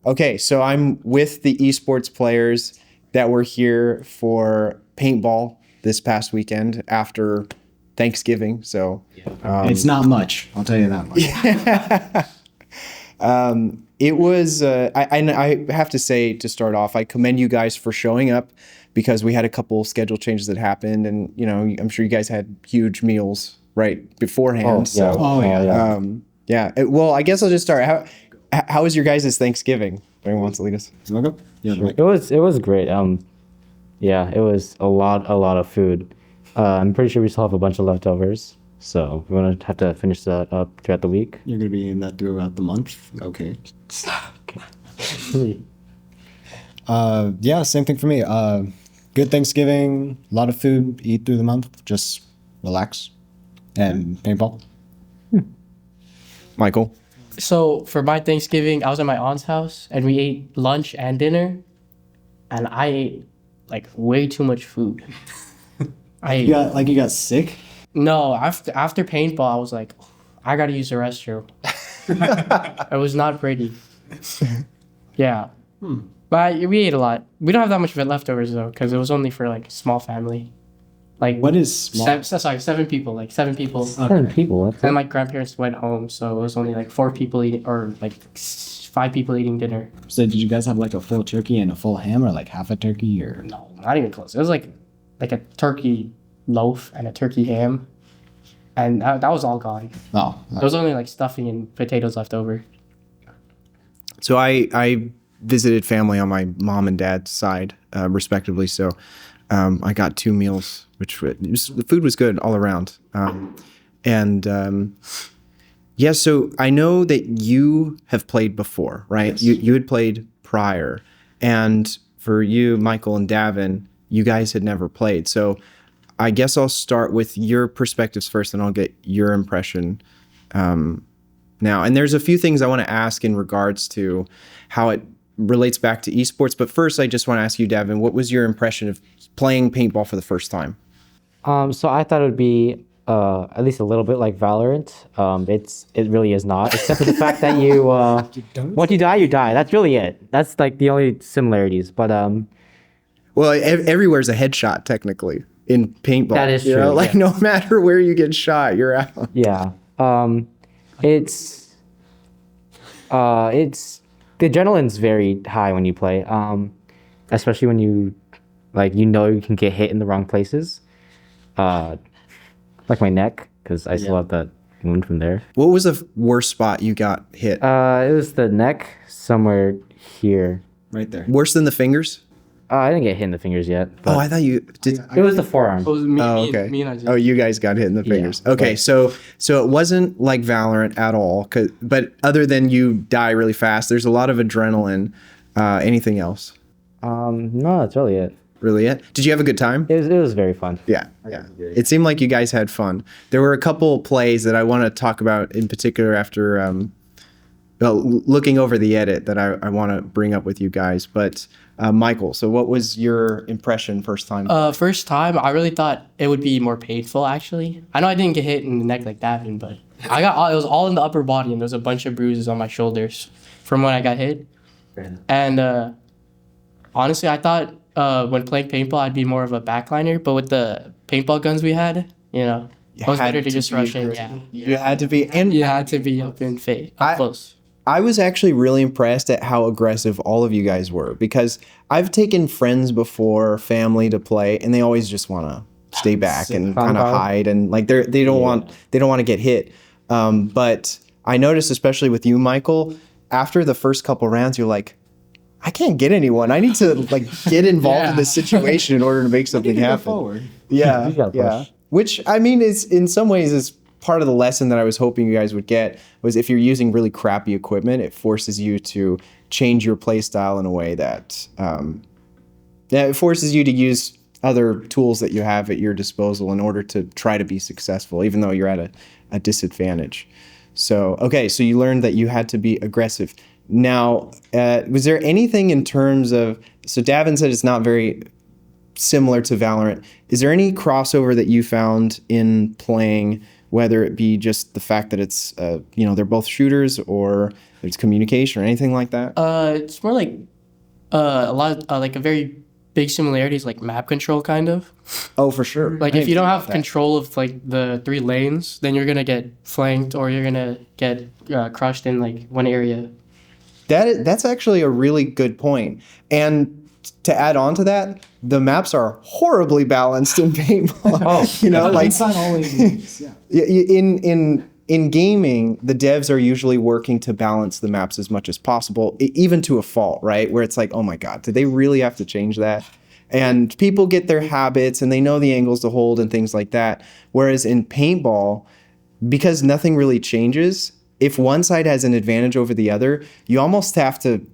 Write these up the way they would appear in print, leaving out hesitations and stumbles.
Okay, so I'm with the esports players that were here for paintball this past weekend after Thanksgiving. So It's not much, I'll tell you that much. it was. I have to say to start off, I commend you guys for showing up because we had a couple schedule changes that happened, and I'm sure you guys had huge meals right beforehand. So, well, I guess I'll just start. How was your guys' Thanksgiving? Anyone wants to lead us? Sure. It was great. Yeah, it was a lot of food. I'm pretty sure we still have a bunch of leftovers, so we're gonna have to finish that up throughout the week. You're going to be in that throughout the month? Okay. Yeah, same thing for me. Good Thanksgiving, a lot of food, eat through the month, just relax, and paintball. Michael? So for my Thanksgiving, I was at my aunt's house and we ate lunch and dinner, and I ate like way too much food. You got sick? No, after paintball, I was like, I gotta use the restroom. It was not pretty. Yeah, but we ate a lot. We don't have that much leftovers though, because it was only for like small family. Like What is small? 7 people, like 7 people. 7 people. And my grandparents went home, so it was only like 4 people eating, or like 5 people eating dinner. So did you guys have like a full turkey and a full ham, or like half a turkey, or? No, not even close. It was like a turkey loaf and a turkey ham, and that was all gone. Oh, There was only like stuffing and potatoes left over. So I visited family on my mom and dad's side, respectively. So I got 2 meals, the food was good all around. Yeah, so I know that you have played before, right? Yes. You had played prior. And for you, Michael and Davin, you guys had never played. So I guess I'll start with your perspectives first, and I'll get your impression now. And there's a few things I want to ask in regards to how it relates back to esports. But first, I just want to ask you, Davin, what was your impression of playing paintball for the first time? So I thought it would be at least a little bit like Valorant. It really is not, except for the fact that you once you die, you die. That's really it. That's like the only similarities. But Well, everywhere's a headshot technically in paintball. That is you true, know? Like yeah. no matter where you get shot, you're out. yeah, it's the adrenaline's very high when you play, especially when you you can get hit in the wrong places, like my neck, because I still have that wound from there. What was the worst spot you got hit? It was the neck, somewhere here. right there. Worse than the fingers? I didn't get hit in the fingers yet. But Oh, I thought you did. it was the forearm. It was me, Oh, me, okay. me and I. Oh, you guys got hit in the fingers. Okay, right. so it wasn't like Valorant at all. But other than you die really fast, there's a lot of adrenaline. Anything else? No, that's really it. Really it? Did you have a good time? It was very fun. Yeah. It seemed like you guys had fun. There were a couple plays that I want to talk about in particular after looking over the edit that I want to bring up with you guys. But Michael, so what was your impression first time? First time, I really thought it would be more painful. Actually, I know I didn't get hit in the neck like Davin, but it was all in the upper body, and there was a bunch of bruises on my shoulders from when I got hit. And honestly, I thought when playing paintball, I'd be more of a backliner, but with the paintball guns we had, it was better to just rush in. Yeah, You had to be, and you had to be up close. I was actually really impressed at how aggressive all of you guys were, because I've taken friends before, family, to play, and they always just want to stay back and kind of hide, and like they don't want to get hit. But I noticed, especially with you, Michael, after the first couple rounds, you're like, I can't get anyone. I need to like get involved in this situation in order to make something happen. Forward. Yeah, You gotta yeah. push. Which I mean is in some ways is part of the lesson that I was hoping you guys would get, was if you're using really crappy equipment, it forces you to change your play style in a way that it forces you to use other tools that you have at your disposal in order to try to be successful, even though you're at a disadvantage. So, okay, so you learned that you had to be aggressive. Now, was there anything in terms of, so Davin said it's not very similar to Valorant. Is there any crossover that you found in playing, whether it be just the fact that it's, they're both shooters, or there's communication or anything like that? It's more like a lot of like a very big similarities like map control kind of. Oh, for sure. Like if you don't have control of like the 3 lanes, then you're gonna get flanked or you're gonna get crushed in like one area. That's actually a really good point. And to add on to that, the maps are horribly balanced in paintball. Like it's not always. Yeah. in gaming, the devs are usually working to balance the maps as much as possible, even to a fault, right? Where it's like, oh my God, did they really have to change that? And people get their habits and they know the angles to hold and things like that. Whereas in paintball, because nothing really changes, if one side has an advantage over the other, you almost have to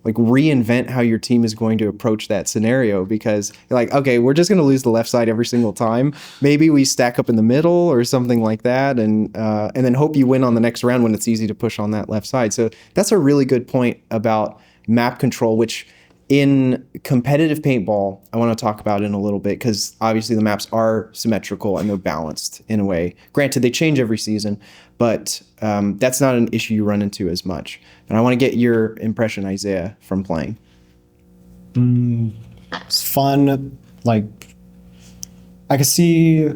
like reinvent how your team is going to approach that scenario, because you're like, okay, we're just going to lose the left side every single time. Maybe we stack up in the middle or something like that, and then hope you win on the next round when it's easy to push on that left side. So that's a really good point about map control, which in competitive paintball, I want to talk about in a little bit, because obviously the maps are symmetrical and they're balanced in a way. Granted, they change every season, but that's not an issue you run into as much. And I want to get your impression, Isaiah, from playing. It's fun. Like, I could see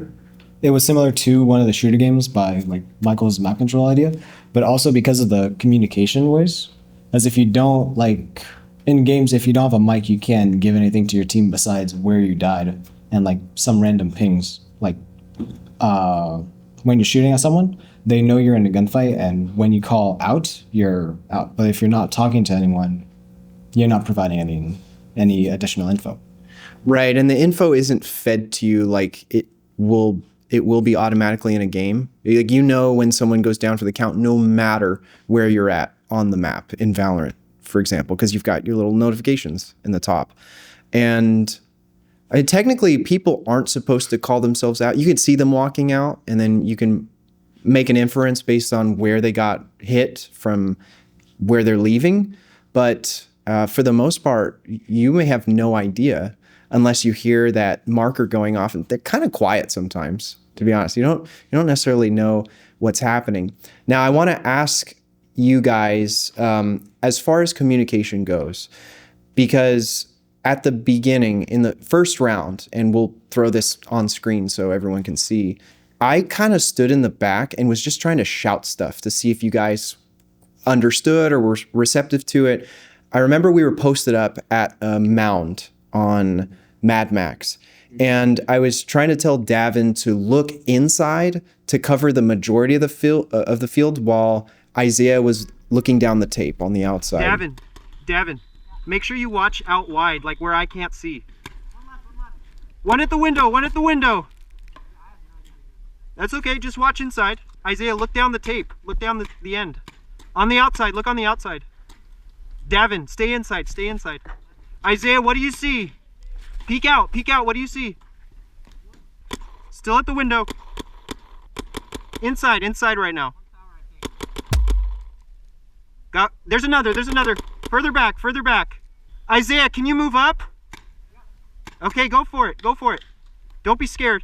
it was similar to one of the shooter games by like Michael's map control idea, but also because of the communication ways. As if you don't like in games, if you don't have a mic, you can't give anything to your team besides where you died and like some random pings. Like when you're shooting at someone, they know you're in a gunfight, and when you call out, you're out. But if you're not talking to anyone, you're not providing any additional info. Right, and the info isn't fed to you like it will be automatically in a game. Like, you know when someone goes down for the count, no matter where you're at on the map in Valorant, for example, because you've got your little notifications in the top. And technically, people aren't supposed to call themselves out. You can see them walking out, and then you can make an inference based on where they got hit from where they're leaving. But for the most part, you may have no idea unless you hear that marker going off, and they're kind of quiet sometimes, to be honest. You don't necessarily know what's happening. Now, I want to ask you guys, as far as communication goes, because at the beginning, in the first round, and we'll throw this on screen so everyone can see, I kind of stood in the back and was just trying to shout stuff to see if you guys understood or were receptive to it. I remember we were posted up at a mound on Mad Max, and I was trying to tell Davin to look inside to cover the majority of the field while Isaiah was looking down the tape on the outside. Davin, make sure you watch out wide, like where I can't see. One at the window. That's okay, just watch inside. Isaiah, look down the tape. Look down the end. On the outside, look on the outside. Davin, stay inside. Isaiah, what do you see? Peek out, what do you see? Still at the window. Inside right now. There's another. Further back. Isaiah, can you move up? Okay, go for it. Don't be scared.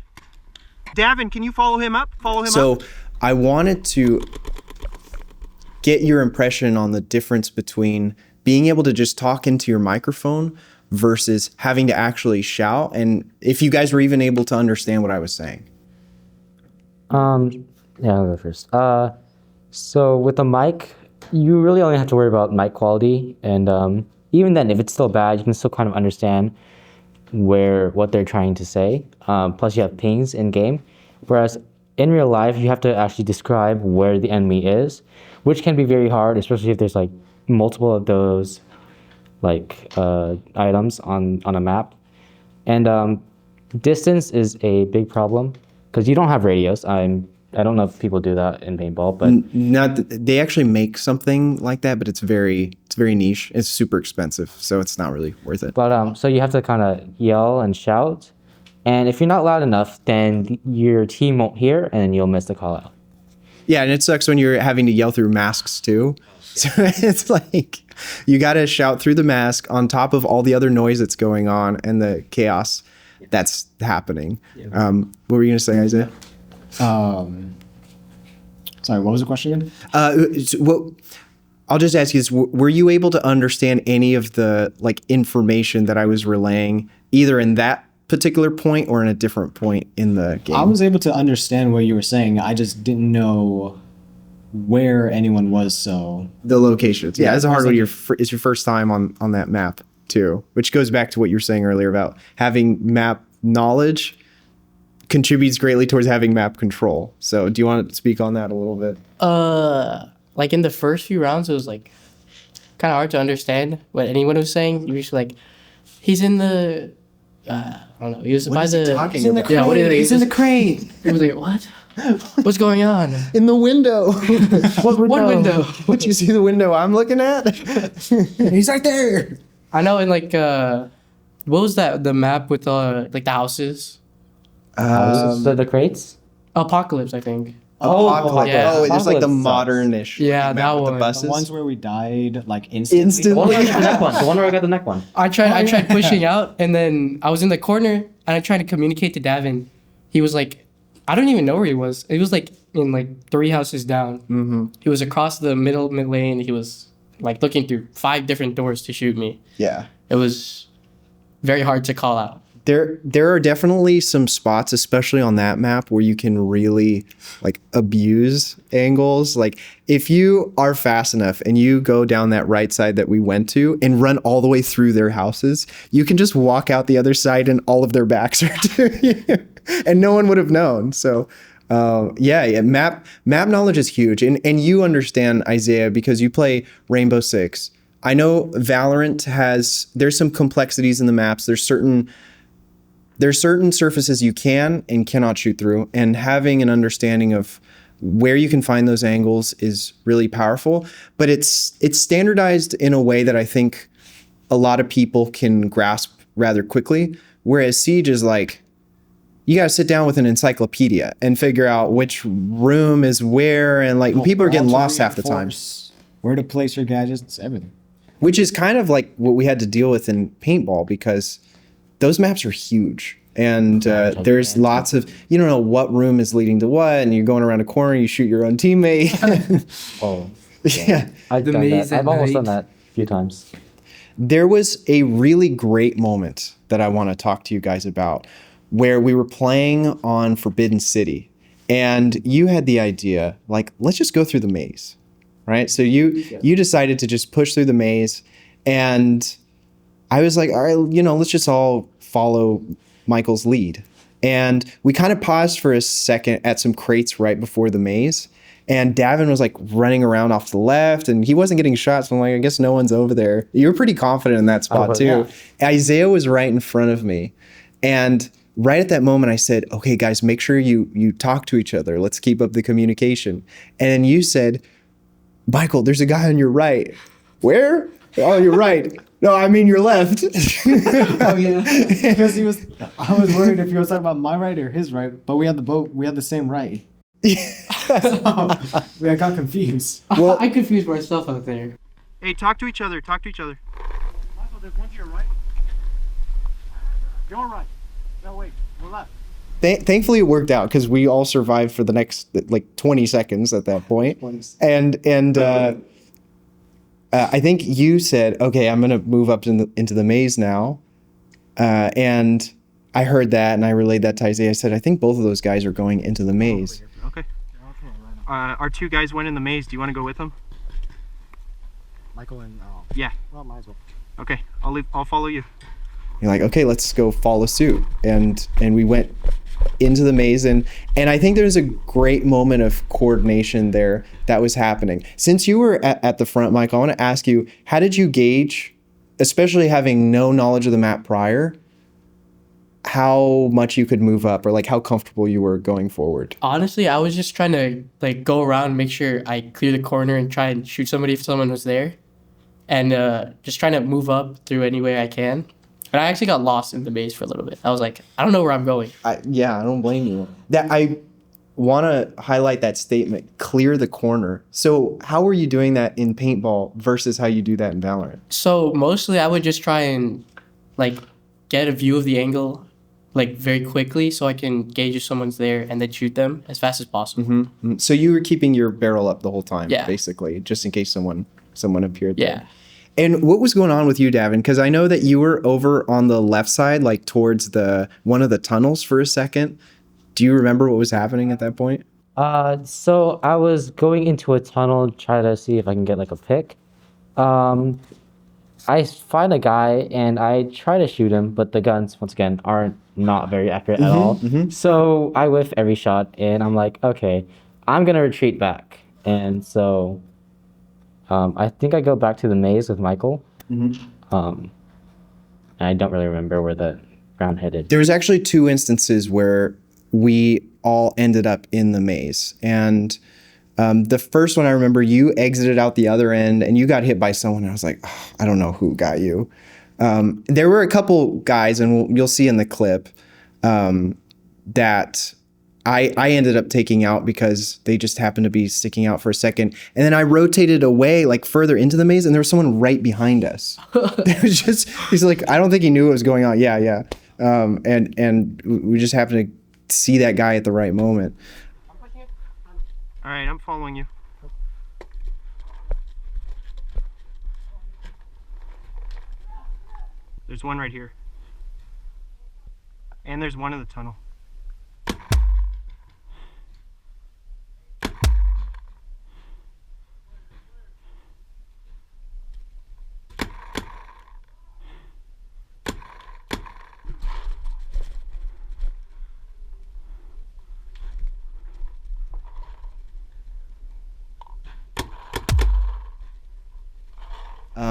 Davin, can you follow him up? So I wanted to get your impression on the difference between being able to just talk into your microphone versus having to actually shout, and if you guys were even able to understand what I was saying. Yeah, I'll go first. So with the mic, you really only have to worry about mic quality, and even then, if it's still bad, you can still kind of understand what they're trying to say. Plus, you have pings in game, whereas in real life, you have to actually describe where the enemy is, which can be very hard, especially if there's like multiple of those like items on a map. And distance is a big problem because you don't have radios. I don't know if people do that in paintball, but they actually make something like that, but it's very niche. It's super expensive, so it's not really worth it. But so you have to kind of yell and shout, and if you're not loud enough, then your team won't hear, and you'll miss the call out. Yeah, and it sucks when you're having to yell through masks too. So it's like you got to shout through the mask on top of all the other noise that's going on and the chaos that's happening. What were you gonna say, Isaiah? Sorry, what was the question again? I'll just ask you this: were you able to understand any of the like information that I was relaying, either in that particular point or in a different point in the game? I was able to understand what you were saying. I just didn't know where anyone was. So The locations. Yeah, Yeah, it's it was hard when like- it's your first time on that map too, which goes back to what you were saying earlier about having map knowledge contributes greatly towards having map control. So do you want to speak on that a little bit? Like in the first few rounds, it was like kind of hard to understand what anyone was saying. You were just like, he's in the, I don't know. He was by the. talking about? Yeah, what do you think? He's in the crate. It was like, what? What's going on? In the window. What window? Did you see the window I'm looking at? He's right there. I know. And like, what was that? The map with like the houses. The crates? Apocalypse, I think. Apocalypse. yeah. Oh, it's like the Apocalypse sucks. modern-ish. Yeah, map that with one. The The buses. ones where we died like instantly. The one where I got the Instantly. neck one. The one where I got the neck one. I tried pushing out, and then I was in the corner, and I tried to communicate to Davin. He was like, I don't even know where he was. He was like in like 3 houses down. Mm-hmm. He was across the middle mid lane. He was like looking through 5 different doors to shoot me. Yeah. It was very hard to call out. There are definitely some spots, especially on that map, where you can really like abuse angles. Like if you are fast enough and you go down that right side that we went to and run all the way through their houses, you can just walk out the other side and all of their backs are to you, and no one would have known. So yeah, map knowledge is huge, and you understand, Isaiah, because you play Rainbow Six. I know Valorant there's some complexities in the maps. There's certain surfaces you can and cannot shoot through, and having an understanding of where you can find those angles is really powerful. But it's standardized in a way that I think a lot of people can grasp rather quickly. Whereas Siege is like, you gotta sit down with an encyclopedia and figure out which room is where, and like people are getting lost half the time. Where to place your gadgets, everything. Which is kind of like what we had to deal with in paintball, because those maps are huge, and there's lots of, you don't know what room is leading to what, and you're going around a corner, you shoot your own teammate. Oh. Yeah. I've done maze that. at I've almost night. done that a few times. There was a really great moment that I want to talk to you guys about, where we were playing on Forbidden City, and you had the idea, like, let's just go through the maze, right? So you decided to just push through the maze, and I was like, all right, let's just all follow Michael's lead. And we kind of paused for a second at some crates right before the maze. And Davin was like running around off to the left, and he wasn't getting shots. So I'm like, I guess no one's over there. You were pretty confident in that spot too. Yeah. Isaiah was right in front of me. And right at that moment, I said, okay, guys, make sure you talk to each other. Let's keep up the communication. And then you said, Michael, there's a guy on your right. Where? Oh, you're right. No, I mean your left. Oh yeah, because I was worried if he was talking about my right or his right, but we had the same right. I got confused. Well- I confused myself out there. Hey, talk to each other. Talk to each other. Michael, there's one to your right. Your right. No, wait. We're left. Thankfully, it worked out because we all survived for the next like 20 seconds at that point. And I think you said, "Okay, I'm gonna move up into the maze now," and I heard that and I relayed that to Isaiah. I said, "I think both of those guys are going into the maze." Okay. Our 2 guys went in the maze. Do you want to go with them? Michael and Yeah. well, might as well. Okay. I'll follow you. You're like, "Okay, let's go follow suit," and we went into the maze, and I think there's a great moment of coordination there that was happening. Since you were at the front, Michael, I want to ask you, how did you gauge, especially having no knowledge of the map prior, how much you could move up, or like how comfortable you were going forward? Honestly, I was just trying to like go around and make sure I clear the corner and try and shoot somebody if someone was there, and just trying to move up through any way I can. But I actually got lost in the maze for a little bit. I was like, I don't know where I'm going. I don't blame you. That I want to highlight that statement, clear the corner. So how were you doing that in paintball versus how you do that in Valorant? So mostly I would just try and like get a view of the angle like very quickly so I can gauge if someone's there and then shoot them as fast as possible. So you were keeping your barrel up the whole time, Yeah. basically, just in case someone someone appeared there. Yeah. And what was going on with you, Davin? Because I know that you were over on the left side, like towards one of the tunnels for a second. Do you remember what was happening at that point? So I was going into a tunnel, try to see if I can get like a pick. I find a guy and I try to shoot him, but the guns, once again, aren't not very accurate at all. So I whiff every shot, and I'm like, okay, I'm gonna retreat back. And so I think I go back to the maze with Michael. And I don't really remember where the ground headed. There was actually 2 instances where we all ended up in the maze. And the first one I remember, you exited out the other end and you got hit by someone. And I was like, oh, I don't know who got you. There were a couple guys, and you'll see in the clip, that I ended up taking out because they just happened to be sticking out for a second. And then I rotated away, like further into the maze, and there was someone right behind us. It was just, he's like, I don't think he knew what was going on. Yeah. And we just happened to see that guy at the right moment. All right, I'm following you. There's one right here. And there's one in the tunnel.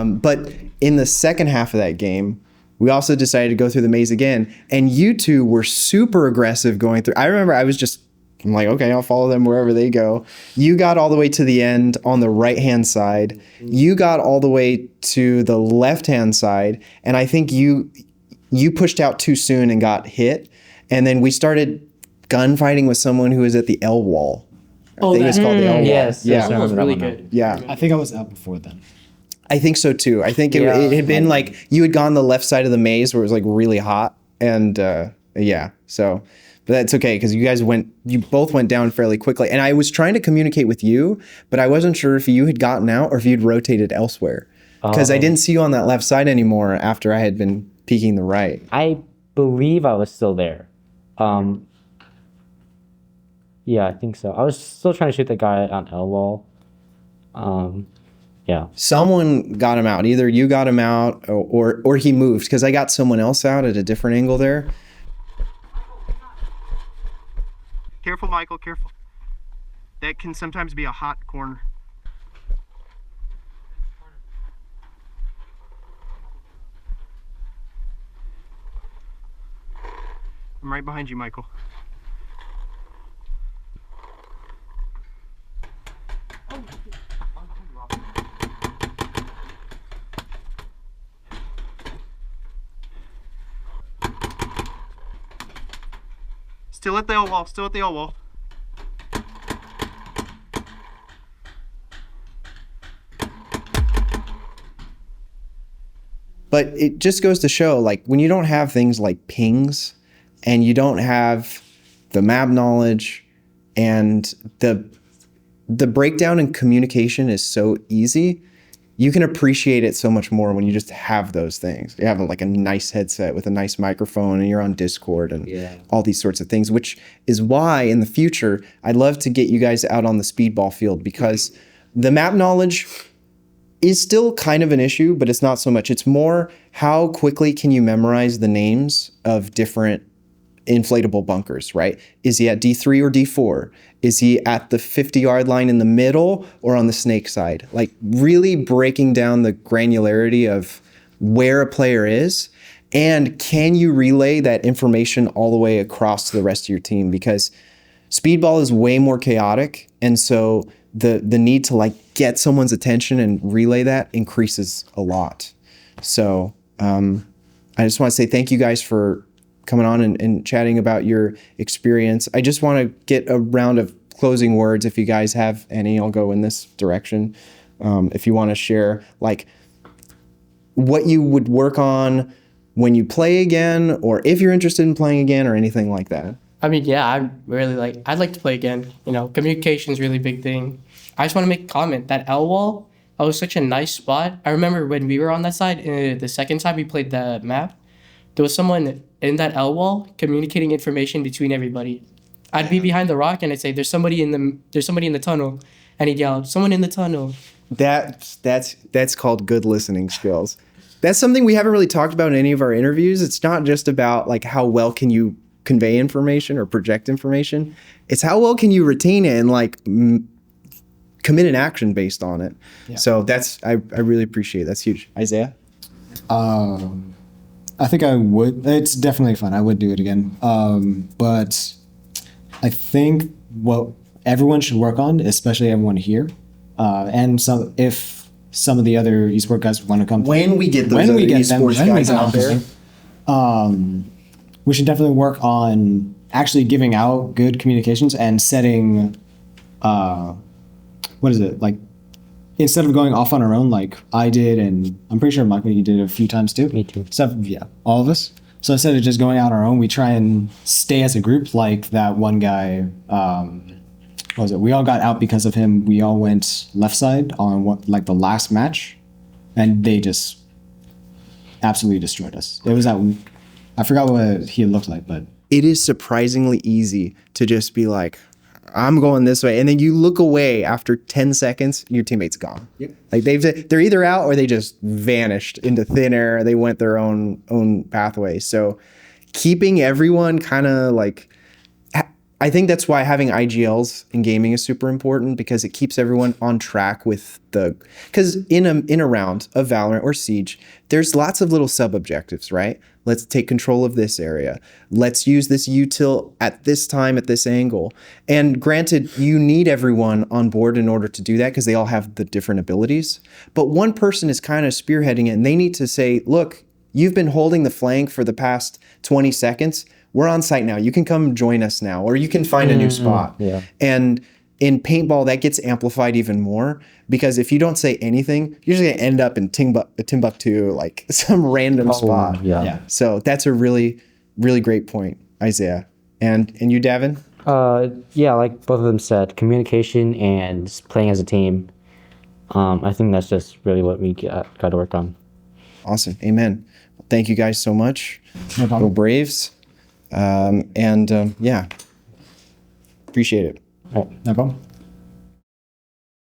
But in the second half of that game, we also decided to go through the maze again. And you two were super aggressive going through. I remember I'm like, okay, I'll follow them wherever they go. You got all the way to the end on the right-hand side. You got all the way to the left-hand side. And I think you pushed out too soon and got hit. And then we started gunfighting with someone who was at the L wall. I think it was called the L wall. Yes, Yeah. That was really good. Yeah. I think I was out before then. I think so too. I think it had been like you had gone the left side of the maze where it was like really hot, and yeah. So, but that's okay because you both went down fairly quickly. And I was trying to communicate with you, but I wasn't sure if you had gotten out or if you'd rotated elsewhere because I didn't see you on that left side anymore after I had been peeking the right. I believe I was still there. Yeah, I think so. I was still trying to shoot the guy on L wall. Yeah. Someone got him out. Either you got him out or he moved because I got someone else out at a different angle there. Careful, Michael, careful. That can sometimes be a hot corner. I'm right behind you, Michael. Still at the L wall, still at the L wall. But it just goes to show, like, when you don't have things like pings and you don't have the map knowledge and the breakdown in communication is so easy, you can appreciate it so much more when you just have those things. You have like a nice headset with a nice microphone and you're on Discord and all these sorts of things, which is why in the future, I'd love to get you guys out on the speedball field because the map knowledge is still kind of an issue, but it's not so much. It's more how quickly can you memorize the names of different inflatable bunkers, right? Is he at D3 or D4? Is he at the 50-yard line in the middle or on the snake side? Like really breaking down the granularity of where a player is, and can you relay that information all the way across to the rest of your team? Because speedball is way more chaotic, and so the need to like get someone's attention and relay that increases a lot. So I just want to say thank you guys for coming on and chatting about your experience. I just want to get a round of closing words. If you guys have any, I'll go in this direction. If you want to share like what you would work on when you play again, or if you're interested in playing again or anything like that. I mean, yeah, I'd like to play again. You know, communication is a really big thing. I just want to make a comment that L wall, it was such a nice spot. I remember when we were on that side, the second time we played the map, there was someone in that L wall communicating information between everybody. I'd be behind the rock and I'd say, there's somebody in the tunnel. And he'd yell, someone in the tunnel. That's called good listening skills. That's something we haven't really talked about in any of our interviews. It's not just about like how well can you convey information or project information. It's how well can you retain it and like commit an action based on it. Yeah. So I really appreciate it. That's huge. Isaiah? I think I would. It's definitely fun. I would do it again. But I think what everyone should work on, especially everyone here, and if some of the other esports guys want to come, when we get those esports guys out there, we should definitely work on actually giving out good communications and setting, like, instead of going off on our own, like I did, and I'm pretty sure Michael, you did it a few times too. Me too. So yeah, all of us. So instead of just going out on our own, we try and stay as a group. Like that one guy, what was it? We all got out because of him. We all went left side on the last match, and they just absolutely destroyed us. It was I forgot what he looked like, but it is surprisingly easy to just be like, I'm going this way, and then you look away after 10 seconds, your teammate's gone. Yep. Like they're either out or they just vanished into thin air. They went their own pathway. So keeping everyone kind of like, I think that's why having IGLs in gaming is super important, because it keeps everyone on track with because in a round of Valorant or Siege, there's lots of little sub-objectives, right? Let's take control of this area. Let's use this util at this time, at this angle. And granted, you need everyone on board in order to do that because they all have the different abilities. But one person is kind of spearheading it, and they need to say, look, you've been holding the flank for the past 20 seconds. We're on site now. You can come join us now, or you can find a new spot. Yeah. And in paintball, that gets amplified even more, because if you don't say anything, you're just going to end up in Timbuktu, like some random spot. Yeah. So that's a really, really great point, Isaiah. And you, Davin? Yeah, like both of them said, communication and playing as a team. I think that's just really what we got to work on. Awesome. Amen. Thank you guys so much. No problem. Go Braves. Yeah, appreciate it. No problem.